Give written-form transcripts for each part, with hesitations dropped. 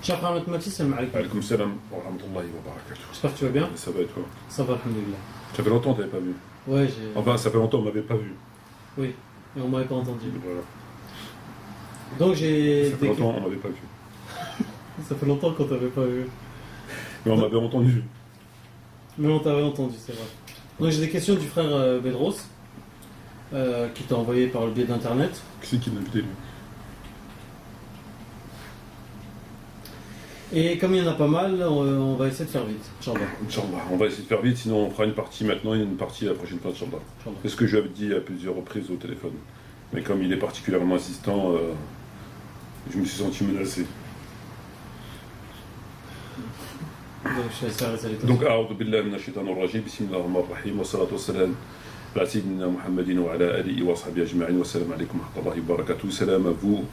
Cher frère Mathieu, salam alaikum. Alaykoum salam wa rahmatullahi wa barakatuh. J'espère que tu vas bien. Ça va et toi? Ça va, alhamdoulilah. Ça fait longtemps que t'avais pas vu. Ouais, j'ai. Enfin, ça fait longtemps qu'on m'avait pas vu. Oui, et on m'avait pas entendu. Voilà. Donc j'ai. Ça fait longtemps qu'on m'avait pas vu. Ça fait longtemps qu'on t'avait pas vu. Mais on m'avait entendu. Mais on t'avait entendu, c'est vrai. Donc j'ai des questions du frère Bedros, qui t'a envoyé par le biais d'internet. Qui c'est qui l'a invité lui? Et comme il y en a pas mal, on va essayer de faire vite. Inch'Allah. Inch'Allah. On va essayer de faire vite, sinon on fera une partie maintenant et une partie la prochaine fois, Inch'Allah. Inch'Allah. C'est ce que je lui avais dit à plusieurs reprises au téléphone. Mais comme il est particulièrement insistant, je me suis senti menacé. Donc je vais essayer d'arrêter les questions. Donc, أعوذ بالله من الشيطان الرجيم بسم الله الرحمن الرحيم والصلاة والسلام على سيدنا محمد وعلى آله وصحبه أجمعين والسلام عليكم ورحمة الله وبركاته. Salam à vous,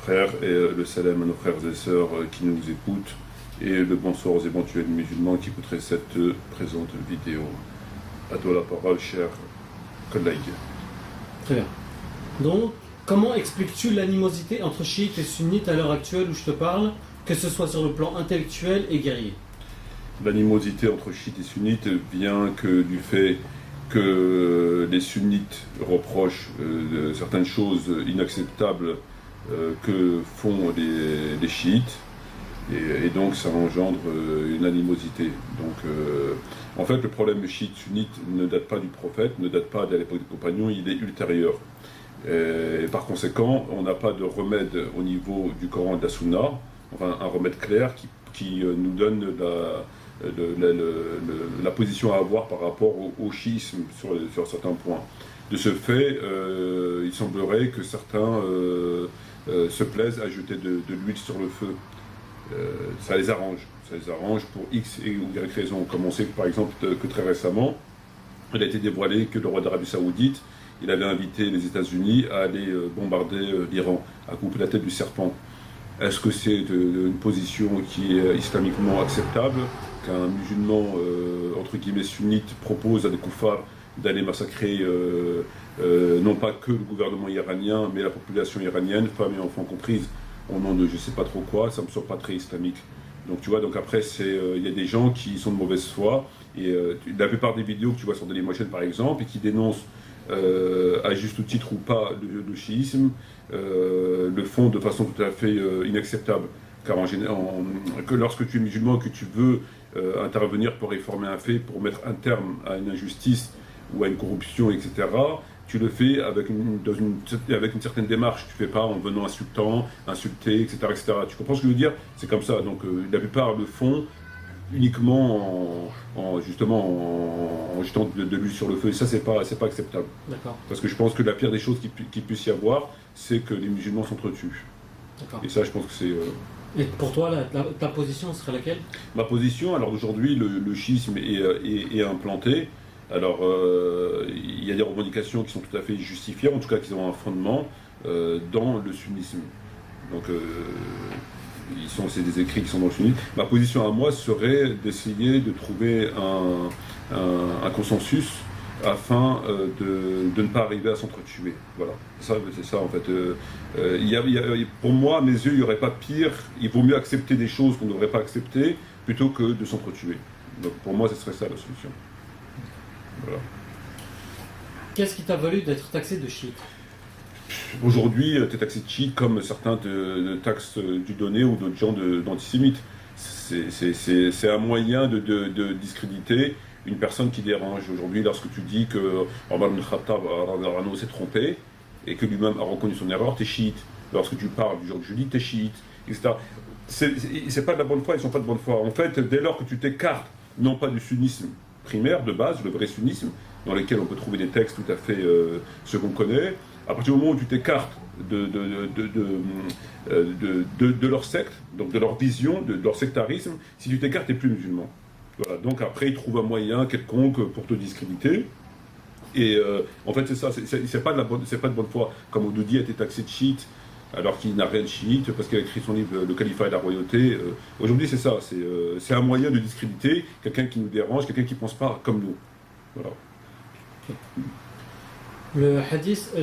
frères, et le salam à nos frères et sœurs qui nous écoutent, et le bonsoir aux éventuels musulmans qui écouteraient cette présente vidéo. À toi la parole, cher collègue. Très bien. Donc, comment expliques-tu l'animosité entre chiites et sunnites à l'heure actuelle où je te parle, que ce soit sur le plan intellectuel et guerrier? L'animosité entre chiites et sunnites vient que du fait que les sunnites reprochent certaines choses inacceptables que font les chiites, et donc ça engendre une animosité. Donc en fait le problème chiite-sunnite ne date pas du prophète, ne date pas de l'époque des compagnons, il est ultérieur. Et par conséquent, on n'a pas de remède au niveau du Coran et de la Sunna, enfin un remède clair qui nous donne la position à avoir par rapport au chiisme sur certains points. De ce fait, il semblerait que certains se plaisent à jeter de l'huile sur le feu. Ça les arrange pour X et Y raisons. Comme on sait par exemple que très récemment, il a été dévoilé que le roi d'Arabie Saoudite, il avait invité les États-Unis à aller bombarder l'Iran, à couper la tête du serpent. Est-ce que c'est une position qui est islamiquement acceptable qu'un musulman, entre guillemets sunnite, propose à des koufars d'aller massacrer non pas que le gouvernement iranien, mais la population iranienne, femmes et enfants comprises, au nom de je sais pas trop quoi? Ça me semble pas très islamique. Donc tu vois, donc après il y a des gens qui sont de mauvaise foi, et la plupart des vidéos que tu vois sur Dailymotion par exemple, et qui dénoncent à juste titre ou pas le chiisme, le font de façon tout à fait inacceptable. Car en général, que lorsque tu es musulman et que tu veux intervenir pour réformer un fait, pour mettre un terme à une injustice ou à une corruption, etc., tu le fais avec une certaine démarche. Tu ne fais pas en venant insulter, etc., etc. Tu comprends ce que je veux dire? C'est comme ça. Donc la plupart le font uniquement en jetant de l'huile sur le feu, et ça c'est pas acceptable. D'accord. Parce que je pense que la pire des choses qu'il puisse y avoir, c'est que les musulmans s'entretuent. D'accord. Et ça je pense que c'est... Et pour toi, ta position serait laquelle? Ma position, alors aujourd'hui le schisme est implanté. Alors il y a des revendications qui sont tout à fait justifiées, en tout cas qui ont un fondement dans le sunnisme. Donc c'est des écrits qui sont dans le sunnisme. Ma position à moi serait d'essayer de trouver un consensus afin de ne pas arriver à s'entretuer. Voilà, c'est ça en fait. Pour moi, à mes yeux, il n'y aurait pas pire. Il vaut mieux accepter des choses qu'on ne devrait pas accepter plutôt que de s'entretuer. Donc pour moi, ce serait ça la solution. Voilà. Qu'est-ce qui t'a valu d'être taxé de chiite? Aujourd'hui, tu es taxé de chiite comme certains te taxent du donné ou d'autres gens d'antisémites. C'est un moyen de discréditer une personne qui dérange. Aujourd'hui, lorsque tu dis que Omar ibn Khattab s'est trompé et que lui-même a reconnu son erreur, t'es chiite. Lorsque tu parles du genre que je dis, t'es chiite, etc. C'est pas de la bonne foi, ils sont pas de bonne foi. En fait, dès lors que tu t'écartes, non pas du sunnisme primaire de base, le vrai sunnisme, dans lequel on peut trouver des textes tout à fait ce qu'on connaît, à partir du moment où tu t'écartes de leur secte, donc de leur vision, de leur sectarisme, si tu t'écartes, tu n'es plus musulman. Voilà. Donc après, ils trouvent un moyen quelconque pour te discréditer. Et en fait, c'est ça, c'est pas de bonne foi. Comme Oudoudi a été taxé de chiite, alors qu'il n'a rien de chiite, parce qu'il a écrit son livre Le califat et la royauté. Aujourd'hui, c'est ça, c'est un moyen de discréditer quelqu'un qui nous dérange, quelqu'un qui ne pense pas comme nous. Voilà. Le hadith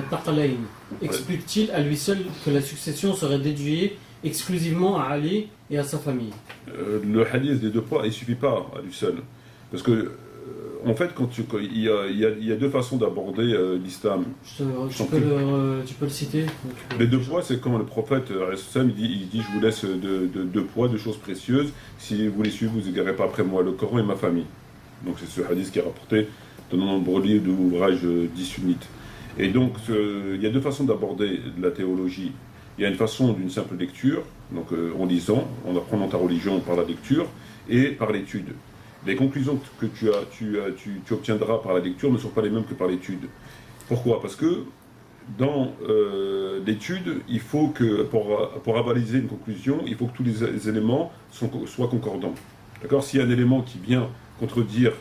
Taqalayn explique-t-il à lui seul que la succession serait déduite exclusivement à Ali et à sa famille. Le hadith des deux poids, il ne suffit pas à lui seul. Parce que, en fait, il y a deux façons d'aborder l'islam. Tu peux le citer. Les deux poids, c'est quand le prophète, il dit je vous laisse deux poids, deux choses précieuses. Si vous les suivez, vous n'égarez pas après moi le Coran et ma famille. Donc c'est ce hadith qui est rapporté dans de nombreux livres d'ouvrages dits sunnites. Et donc, il y a deux façons d'aborder la théologie. Il y a une façon d'une simple lecture, donc en lisant, en apprenant ta religion par la lecture, et par l'étude. Les conclusions que tu obtiendras par la lecture ne sont pas les mêmes que par l'étude. Pourquoi? Parce que dans l'étude, il faut que, pour avaliser une conclusion, il faut que tous les éléments soient concordants. D'accord? S'il y a un élément qui vient contredire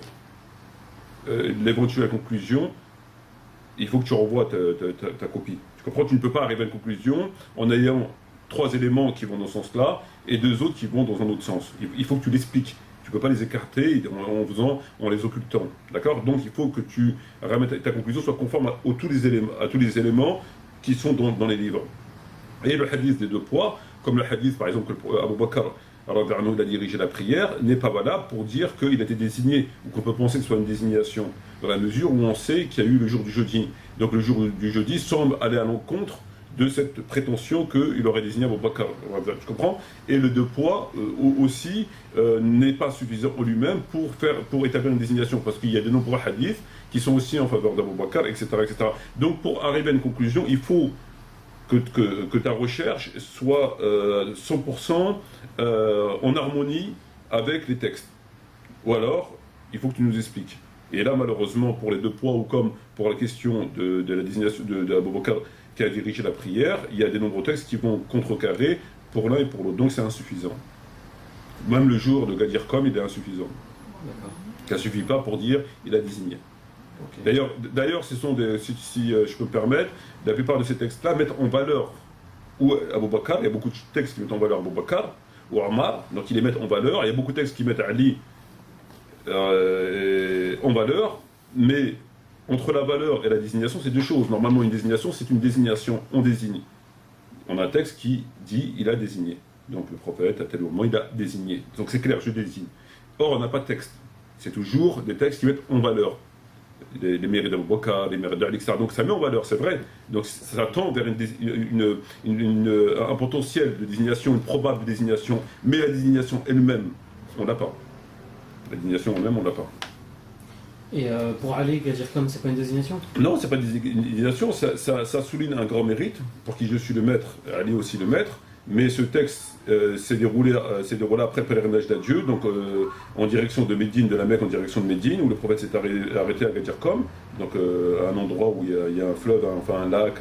l'éventuelle conclusion, il faut que tu renvoies ta copie. Tu comprends? Tu ne peux pas arriver à une conclusion en ayant 3 éléments qui vont dans ce sens-là et 2 autres qui vont dans un autre sens. Il faut que tu l'expliques. Tu ne peux pas les écarter en les occultant. D'accord? Donc il faut que ta conclusion soit conforme à tous les éléments qui sont dans les livres. Et le hadith des deux poids, comme le hadith par exemple que Abu Bakr il a dirigé la prière, n'est pas valable pour dire qu'il a été désigné, ou qu'on peut penser que ce soit une désignation, dans la mesure où on sait qu'il y a eu le jour du jeudi. Donc le jour du jeudi semble aller à l'encontre de cette prétention qu'il aurait désigné Abu Bakr. Tu comprends? Et le deux poids aussi n'est pas suffisant en lui-même pour établir une désignation, parce qu'il y a de nombreux hadiths qui sont aussi en faveur d'Abu Bakr, etc., etc. Donc pour arriver à une conclusion, il faut que ta recherche soit 100% en harmonie avec les textes. Ou alors, il faut que tu nous expliques. Et là, malheureusement, pour les deux poids, ou comme pour la question de la désignation d'Abu Bakr qui a dirigé la prière, il y a des nombreux textes qui vont contrecarrer pour l'un et pour l'autre. Donc c'est insuffisant. Même le jour de Gadir Kom, il est insuffisant. D'accord. Ça ne suffit pas pour dire il a désigné. Okay. D'ailleurs, si je peux me permettre, la plupart de ces textes-là mettent en valeur ou Abu Bakr. Il y a beaucoup de textes qui mettent en valeur Abu Bakr ou Ammar, donc ils les mettent en valeur. Il y a beaucoup de textes qui mettent Ali en valeur, mais entre la valeur et la désignation, c'est deux choses. Normalement, une désignation, c'est une désignation. On désigne. On a un texte qui dit il a désigné. Donc le prophète, à tel moment, il a désigné. Donc c'est clair, je désigne. Or, on n'a pas de texte. C'est toujours des textes qui mettent en valeur. Les mérites d'Abu Bakr, les mérites d'Ali, etc. Donc ça met en valeur, c'est vrai. Donc ça tend vers un potentiel de désignation, une probable désignation, mais la désignation elle-même, on l'a pas. La désignation elle-même, on l'a pas. Et pour Ali, Gadir Kom, c'est pas une désignation? Non, c'est pas une désignation, ça souligne un grand mérite, pour qui je suis le maître, Ali aussi le maître. Mais ce texte s'est déroulé après le pèlerinage d'adieu, donc en direction de Médine, de la Mecque en direction de Médine, où le prophète s'est arrêté à Gadir Kom, donc à un endroit où il y a un fleuve, enfin un lac,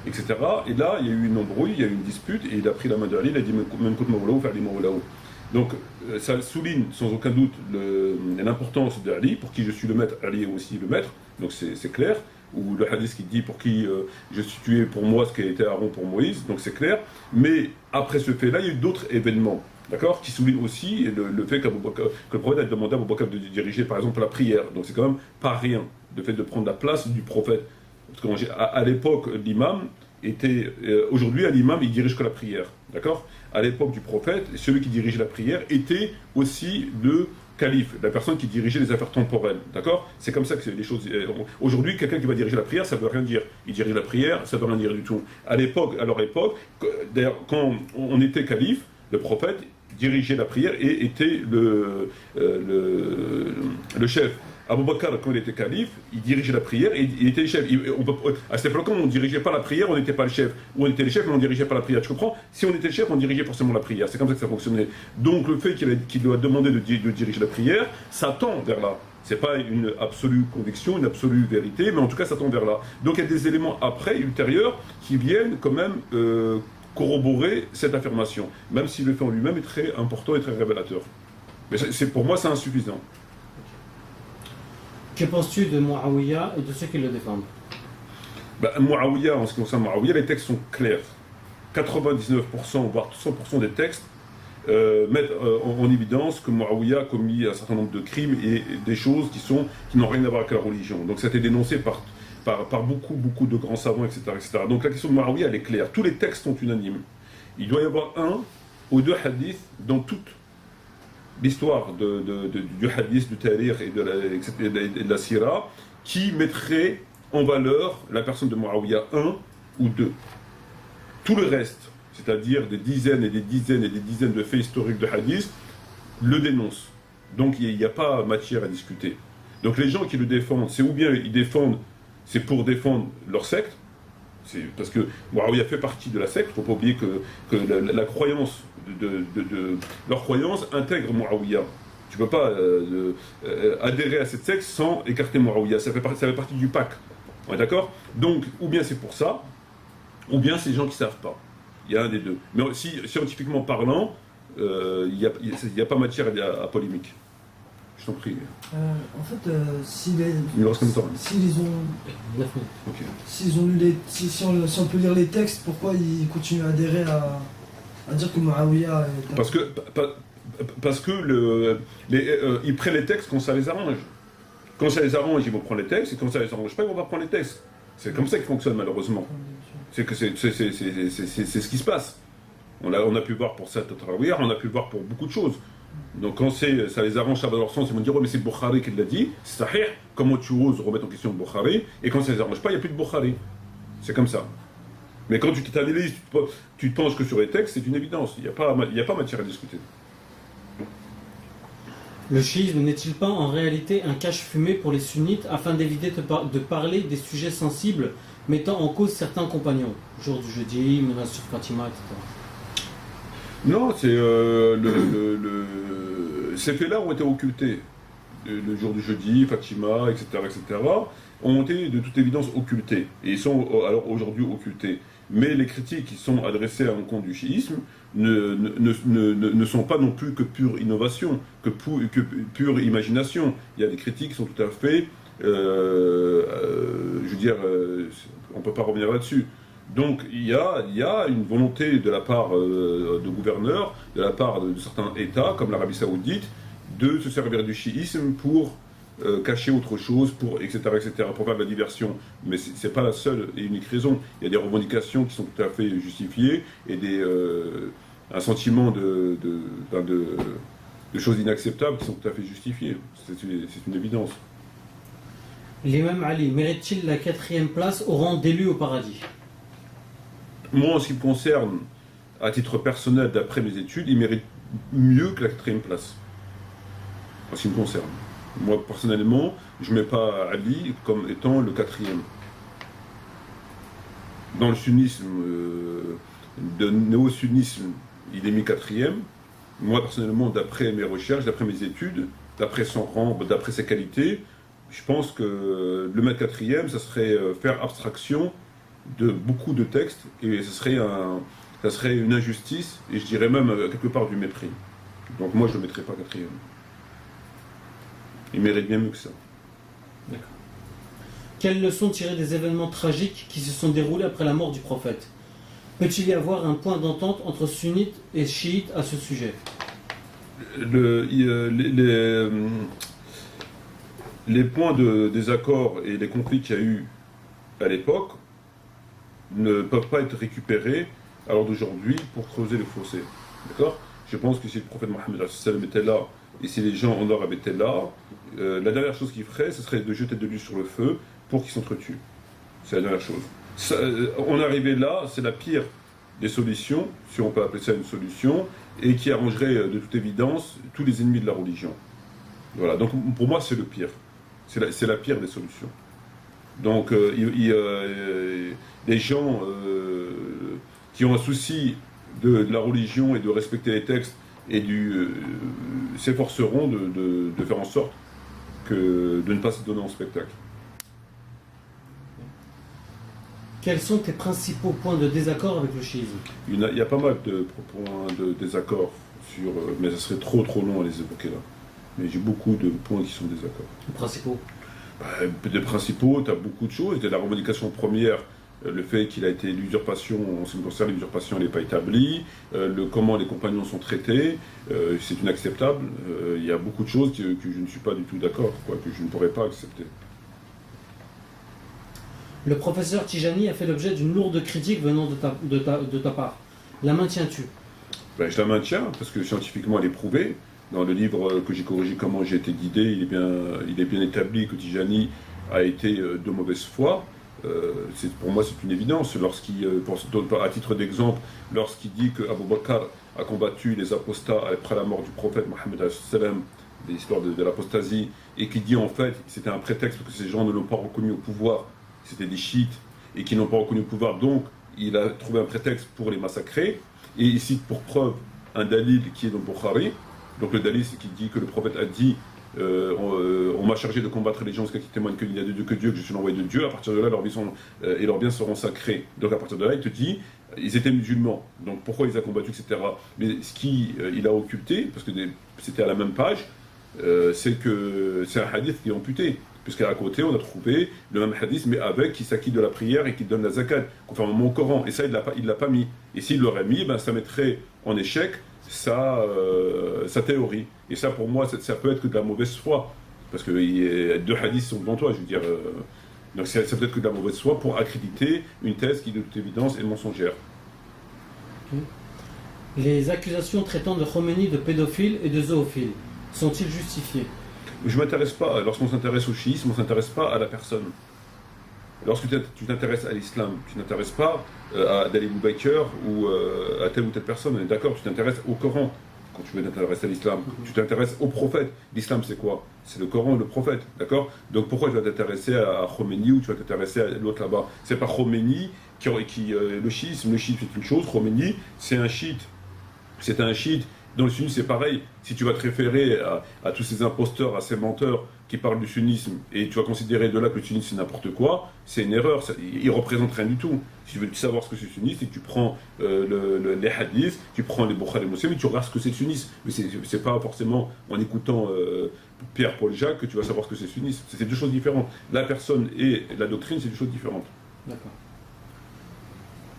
etc. Et là, il y a eu une embrouille, il y a eu une dispute, et il a pris la main de Ali, il a dit Menkout Mawlaou, Fa'ali Mawlaou. Donc ça souligne sans aucun doute l'importance d'Ali, pour qui je suis le maître, Ali est aussi le maître, donc c'est clair. Ou le hadith qui dit pour qui je suis tué pour moi ce qui a été Aaron pour Moïse, donc c'est clair. Mais après ce fait-là, il y a eu d'autres événements, d'accord, qui soulignent aussi le fait que le prophète a demandé à Abu Bakr de diriger par exemple la prière. Donc c'est quand même pas rien, le fait de prendre la place du prophète. Parce qu'à l'époque, l'imam était... aujourd'hui, à l'imam, il dirige que la prière, d'accord. À l'époque du prophète, celui qui dirigeait la prière était aussi le calife, la personne qui dirigeait les affaires temporelles, d'accord? C'est comme ça que les choses... Aujourd'hui, quelqu'un qui va diriger la prière, ça ne veut rien dire. Il dirige la prière, ça ne veut rien dire du tout. À leur époque, d'ailleurs, quand on était calife, le prophète dirigeait la prière et était le chef. Abu Bakr, quand il était calife, il dirigeait la prière et il était le chef. À cette époque, on ne dirigeait pas la prière, on n'était pas le chef. Ou on était le chef, mais on ne dirigeait pas la prière. Tu comprends? Si on était le chef, on dirigeait forcément la prière. C'est comme ça que ça fonctionnait. Donc le fait qu'il doit demander de diriger la prière, ça tend vers là. Ce n'est pas une absolue conviction, une absolue vérité, mais en tout cas, ça tend vers là. Donc il y a des éléments après, ultérieurs, qui viennent quand même corroborer cette affirmation, même si le fait en lui-même est très important et très révélateur. Mais pour moi, c'est insuffisant. Que penses-tu de Muawiyah et de ceux qui le défendent? Muawiyah, en ce qui concerne Muawiyah, les textes sont clairs. 99%, voire 100% des textes mettent en évidence que Muawiyah a commis un certain nombre de crimes et des choses qui n'ont rien à voir avec la religion. Donc ça a été dénoncé par beaucoup de grands savants, etc., etc. Donc la question de Muawiyah, elle est claire. Tous les textes sont unanimes. Il doit y avoir un ou deux hadiths dans toute l'histoire du hadith, du tariq et de la sira qui mettrait en valeur la personne de Muawiyah, un ou deux. Tout le reste, c'est-à-dire des dizaines et des dizaines et des dizaines de faits historiques de hadith, le dénoncent. Donc il n'y a pas matière à discuter. Donc les gens qui le défendent, c'est ou bien ils défendent, c'est pour défendre leur secte, c'est parce que Muawiyah fait partie de la secte, il ne faut pas oublier que la croyance, leur croyance intègre Muawiyah. Tu ne peux pas adhérer à cette secte sans écarter Muawiyah, ça fait partie du pack. On est d'accord? Donc, ou bien c'est pour ça, ou bien c'est les gens qui ne savent pas. Il y a un des deux. Mais si, scientifiquement parlant, il n'y a pas matière à polémique. Je t'en prie. En fait, s'ils Il nous reste combien de temps? ont, 9 minutes. Ok. s'ils ont lu si on peut lire les textes, pourquoi ils continuent à adhérer à dire que Muawiyah est... Parce que ils prennent les textes quand ça les arrange. Quand ça les arrange, ils vont prendre les textes, et quand ça les arrange pas, ils vont pas prendre les textes. C'est comme ça qu'ils fonctionnent malheureusement. C'est ce qui se passe. On a pu voir pour ça Tarawih, on a pu voir pour beaucoup de choses. Donc quand ça les arrange, ça va dans leur sens, ils vont dire, ouais, mais c'est le Bukhari qui l'a dit, c'est sahih, comment tu oses remettre en question le Bukhari, et quand ça les arrange pas, il n'y a plus de Bukhari. C'est comme ça. Mais quand tu t'analyses, tu te penches que sur les textes, c'est une évidence, il n'y a pas matière à discuter. Le chiisme n'est-il pas en réalité un cache-fumée pour les sunnites afin d'éviter de parler des sujets sensibles mettant en cause certains compagnons? Jour du jeudi, menace sur Fatima, etc. Non, ces faits-là ont été occultés. Le jour du jeudi, Fatima, etc., ont été de toute évidence occultés. Et ils sont alors aujourd'hui occultés. Mais les critiques qui sont adressées à l'encontre du chiisme ne sont pas non plus que pure innovation, que pure imagination. Il y a des critiques qui sont tout à fait, je veux dire, on ne peut pas revenir là-dessus. Donc il y a une volonté de la part de gouverneurs, de la part de certains États, comme l'Arabie Saoudite, de se servir du chiisme pour cacher autre chose, etc., pour faire de la diversion. Mais ce n'est pas la seule et unique raison. Il y a des revendications qui sont tout à fait justifiées et un sentiment de choses inacceptables qui sont tout à fait justifiées. C'est une évidence. L'imam Ali mérite-t-il la 4e place au rang d'élu au paradis? Moi, en ce qui me concerne, à titre personnel, d'après mes études, il mérite mieux que la 4e place. En ce qui me concerne. Moi, personnellement, je ne mets pas Ali comme étant le 4e. Dans le sunnisme, de néo-sunnisme, il est mis 4e. Moi, personnellement, d'après mes recherches, d'après mes études, d'après son rang, d'après ses qualités, je pense que le mettre 4e, ça serait faire abstraction de beaucoup de textes, et ça serait une injustice, et je dirais même quelque part du mépris. Donc moi, je ne le mettrais pas 4e. Il mérite bien mieux que ça. D'accord. Quelles leçons tirer des événements tragiques qui se sont déroulés après la mort du prophète? Peut-il y avoir un point d'entente entre sunnites et chiites à ce sujet? Les points de désaccord et les conflits qu'il y a eu à l'époque ne peuvent pas être récupérés à l'heure d'aujourd'hui pour creuser le fossé. D'accord? Je pense que si le prophète Mohammed était là, et si les gens en Europe étaient là, la dernière chose qu'ils feraient, ce serait de jeter de l'huile sur le feu pour qu'ils s'entretuent. C'est la dernière chose. On est arrivé là, c'est la pire des solutions, si on peut appeler ça une solution, et qui arrangerait de toute évidence tous les ennemis de la religion. Voilà, donc pour moi c'est le pire. C'est la pire des solutions. Donc les gens qui ont un souci de la religion et de respecter les textes et s'efforceront de faire en sorte de ne pas se donner en spectacle. Quels sont tes principaux points de désaccord avec le chiisme? Il y a pas mal de points de désaccord mais ça serait trop long à les évoquer là. Mais j'ai beaucoup de points qui sont désaccords. Les principaux? Des principaux, tu as beaucoup de choses. Il y a la revendication première, le fait qu'il a été l'usurpation, en ce qui concerne l'usurpation, elle n'est pas établie, comment les compagnons sont traités, c'est inacceptable. Il y a beaucoup de choses que je ne suis pas du tout d'accord, que je ne pourrais pas accepter. Le professeur Tijani a fait l'objet d'une lourde critique venant de ta part. La maintiens-tu? Ben, je la maintiens parce que scientifiquement elle est prouvée. Dans le livre que j'ai corrigé Comment j'ai été guidé, il est bien établi que Tijani a été de mauvaise foi. Pour moi c'est une évidence. À titre d'exemple, lorsqu'il dit que Abu Bakr a combattu les apostats après la mort du prophète Mohammed sallam, l'histoire de l'apostasie, et qui dit en fait c'était un prétexte parce que ces gens ne l'ont pas reconnu au pouvoir, c'était des chiites et qui n'ont pas reconnu au pouvoir, donc il a trouvé un prétexte pour les massacrer, et il cite pour preuve un dalil qui est dans Bukhari. Donc le dalil c'est qui dit que le prophète a dit on m'a chargé de combattre les gens qui témoignent qu'il n'y a de Dieu que Dieu, que je suis l'envoyé de Dieu, à partir de là leurs biens seront sacrés. Donc à partir de là il te dit ils étaient musulmans, donc pourquoi ils ont combattu, etc. Mais ce qu'il a occulté, parce que c'était à la même page, c'est que c'est un hadith qui est amputé, puisqu'à côté on a trouvé le même hadith mais avec qui s'acquitte de la prière et qui donne la zakat, conformément au Coran, et ça il l'a pas mis. Et s'il l'aurait mis, ben, ça mettrait en échec sa théorie. Et ça pour moi ça peut être que de la mauvaise foi, parce que deux hadiths sont devant toi, je veux dire. Donc ça peut être que de la mauvaise foi pour accréditer une thèse qui de toute évidence est mensongère. Les accusations traitant de Khomeini de pédophile et de zoophile sont-ils justifiées? Je ne m'intéresse pas, lorsqu'on s'intéresse au chiisme, on ne s'intéresse pas à la personne. Lorsque tu t'intéresses à l'islam, tu n'intéresses pas à Dali Boubaker ou à telle ou telle personne, on est d'accord, tu t'intéresses au Coran. Quand tu veux t'intéresser à l'islam, tu t'intéresses au prophète. L'islam c'est quoi? C'est le Coran et le prophète, d'accord? Donc pourquoi tu vas t'intéresser à Khomeini ou tu vas t'intéresser à l'autre là-bas? C'est pas Khomeini le chiisme c'est une chose, Khomeini c'est un chiite. C'est un chiite. Dans le sunnisme, c'est pareil. Si tu vas te référer à tous ces imposteurs, à ces menteurs qui parlent du sunnisme, et tu vas considérer de là que le sunnisme c'est n'importe quoi, c'est une erreur. Ils ne représentent rien du tout. Si tu veux savoir ce que c'est le sunnisme, tu prends les hadiths, tu prends les Bukhari et Muslim, et tu regardes ce que c'est le sunnisme. Mais c'est pas forcément en écoutant Pierre-Paul Jacques que tu vas savoir ce que c'est le sunnisme. C'est deux choses différentes. La personne et la doctrine, c'est deux choses différentes. D'accord.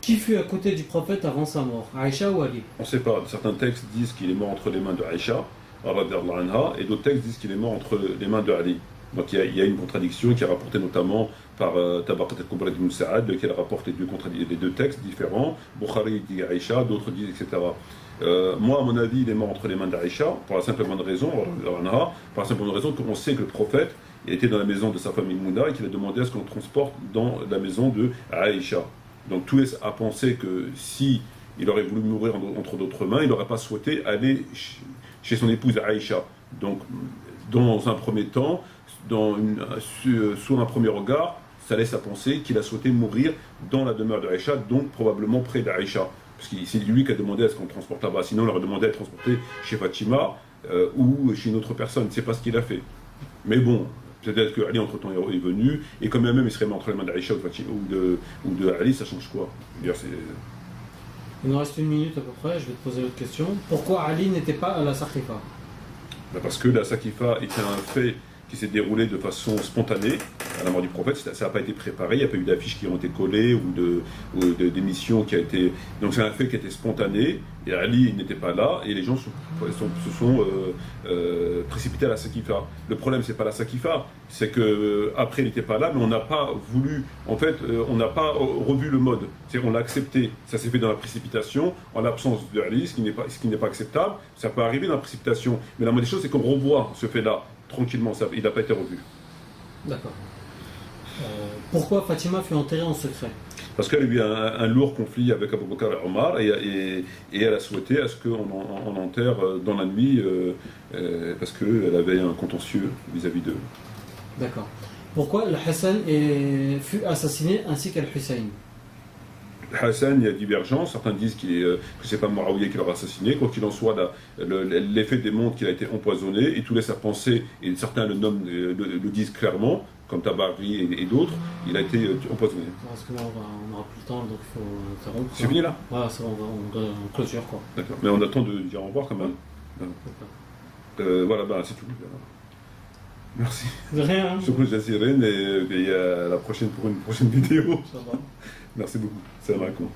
Qui fut à côté du prophète avant sa mort, Aïcha ou Ali? On ne sait pas. Certains textes disent qu'il est mort entre les mains de Aïcha, et d'autres textes disent qu'il est mort entre les mains de Ali. Donc il y a une contradiction qui est rapportée notamment par Tabaqat al-Kubra ibn Sa'ad, qui rapporte les deux textes différents. Bukhari dit Aïcha, d'autres disent etc. Moi, à mon avis, il est mort entre les mains d'Aïcha, pour la simple bonne raison, qu'on sait que le prophète était dans la maison de sa famille Mouna et qu'il a demandé à ce qu'on le transporte dans la maison de Aïcha. Donc tout est à penser que si il aurait voulu mourir entre d'autres mains, il n'aurait pas souhaité aller chez son épouse Aïcha. Donc dans un premier temps, sous un premier regard, ça laisse à penser qu'il a souhaité mourir dans la demeure d'Aïcha, donc probablement près d'Aïcha. Parce que c'est lui qui a demandé à ce qu'on le transporte là-bas. Sinon, il aurait demandé à être transporté chez Fatima ou chez une autre personne. C'est pas ce qu'il a fait. Mais bon, peut-être que Ali entre-temps est venu, et quand même il serait mort entre les mains d'Aïcha ou de Ali, ça change quoi? Il nous reste une minute à peu près, je vais te poser l'autre question. Pourquoi Ali n'était pas à la Saqifa? Parce que la Saqifa était un fait qui s'est déroulé de façon spontanée à la mort du prophète. Ça n'a pas été préparé, il n'y a pas eu d'affiches qui ont été collées ou d'émissions qui a été... Donc c'est un fait qui était spontané, et Ali n'était pas là, et les gens se sont précipités à la Saqifa. Le problème, c'est pas la Saqifa, c'est qu'après il n'était pas là, mais on n'a pas voulu, en fait, on n'a pas revu le mode. C'est-à-dire on l'a accepté, ça s'est fait dans la précipitation, en l'absence de Ali, ce qui n'est pas acceptable. Ça peut arriver dans la précipitation, mais la moindre des choses, c'est qu'on revoit ce fait-là tranquillement, il n'a pas été revu. D'accord. Pourquoi Fatima fut enterrée en secret? Parce qu'elle a eu un lourd conflit avec Abu Bakr et Omar, et elle a souhaité à ce qu'on enterre dans la nuit, parce qu'elle avait un contentieux vis-à-vis d'eux. D'accord. Pourquoi le Hassan fut assassiné ainsi qu'Al-Hussein? Hassan, il y a divergence. Certains disent que c'est pas Muawiyah qui l'a assassiné. Quoi qu'il en soit, l'effet démontre qu'il a été empoisonné, et tout laisse à penser, et certains le disent clairement, comme Tabari et d'autres, il a été empoisonné. Parce que là, on n'aura plus le temps, donc il faut interrompre. C'est fini là? Voilà, c'est bon, on clôture quoi. D'accord. Mais on attend de dire au revoir quand même. Voilà, c'est tout. Merci. De rien. Je vous remercie, et à la prochaine pour une prochaine vidéo. Merci beaucoup. Salam alaikum.